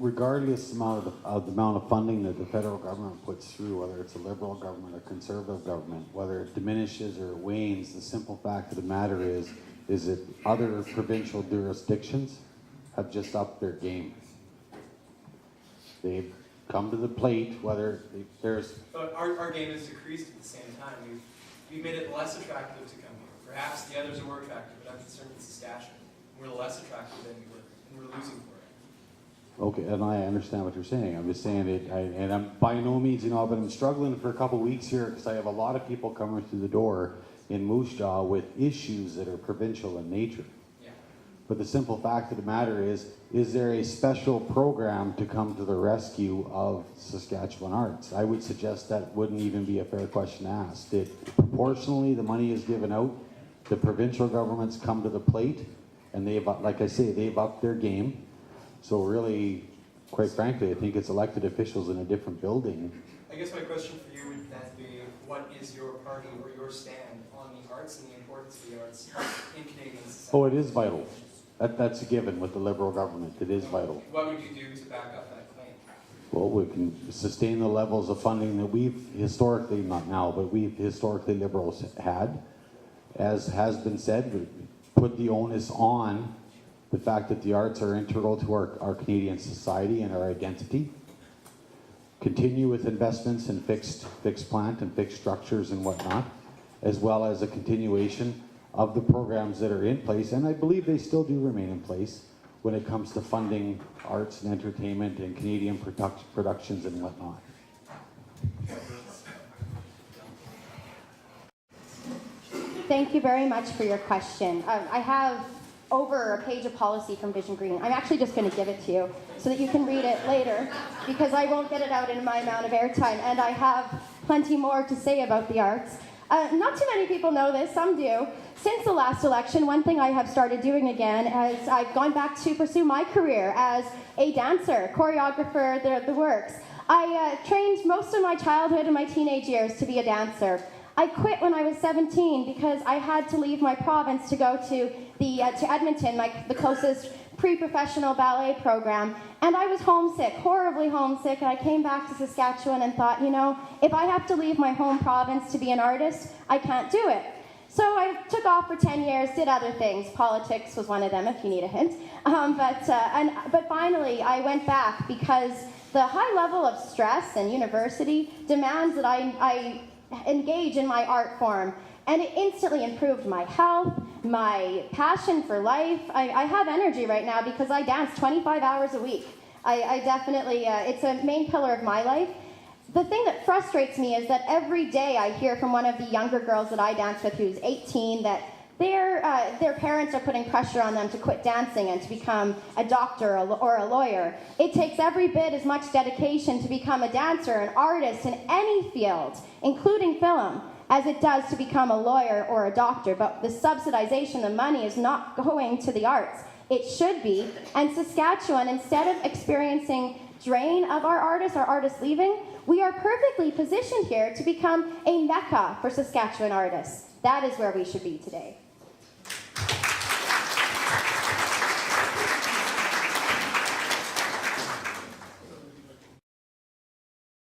regardless of the amount of funding that the federal government puts through, whether it's a liberal government or conservative government, whether it diminishes or it wanes, the simple fact of the matter is that other provincial jurisdictions have just upped their game. They've come to the plate, whether there's... But our game has decreased at the same time. We've made it less attractive to come here. Perhaps the others are more attractive, but I'm concerned with Saskatchewan. We're less attractive than we were, and we're losing for it. Okay, and I understand what you're saying. I'm just saying it, and I'm by no means, but I'm struggling for a couple weeks here because I have a lot of people coming through the door in Moose Jaw with issues that are provincial in nature. Yeah. But the simple fact of the matter is there a special program to come to the rescue of Saskatchewan arts? I would suggest that wouldn't even be a fair question to ask. Proportionally, the money is given out, the provincial governments come to the plate, and they've, like I say, they've upped their game. So really, quite frankly, I think it's elected officials in a different building. I guess my question for you would then be, what is your party or your stand on the arts and the importance of the arts in Canadian society? Oh, it is vital. That's a given with the Liberal government. It is vital. What would you do to back up that claim? Well, we can sustain the levels of funding that we've historically, not now, but we've historically Liberals had. As has been said, we put the onus on the fact that the arts are integral to our Canadian society and our identity. Continue with investments in fixed plant and fixed structures and whatnot, as well as a continuation of the programs that are in place, and I believe they still do remain in place when it comes to funding arts and entertainment and Canadian productions and whatnot. Thank you very much for your question. I have over a page of policy from Vision Green. I'm actually just going to give it to you so that you can read it later, because I won't get it out in my amount of airtime, and I have plenty more to say about the arts. Not too many people know this, some do. Since the last election, one thing I have started doing again is I've gone back to pursue my career as a dancer, choreographer, the works. I trained most of my childhood and my teenage years to be a dancer. I quit when I was 17 because I had to leave my province to go to Edmonton, the closest pre-professional ballet program, and I was homesick, horribly homesick, and I came back to Saskatchewan and thought, if I have to leave my home province to be an artist, I can't do it. So I took off for 10 years, did other things. Politics was one of them, if you need a hint. But finally, I went back because the high level of stress in university demands that I engage in my art form. And it instantly improved my health, my passion for life. I have energy right now because I dance 25 hours a week. I definitely, it's a main pillar of my life. The thing that frustrates me is that every day I hear from one of the younger girls that I dance with who's 18 that their parents are putting pressure on them to quit dancing and to become a doctor or a lawyer. It takes every bit as much dedication to become a dancer, an artist in any field, including film, as it does to become a lawyer or a doctor. But the subsidization, the money is not going to the arts. It should be. And Saskatchewan, instead of experiencing drain of our artists leaving, we are perfectly positioned here to become a mecca for Saskatchewan artists. That is where we should be today.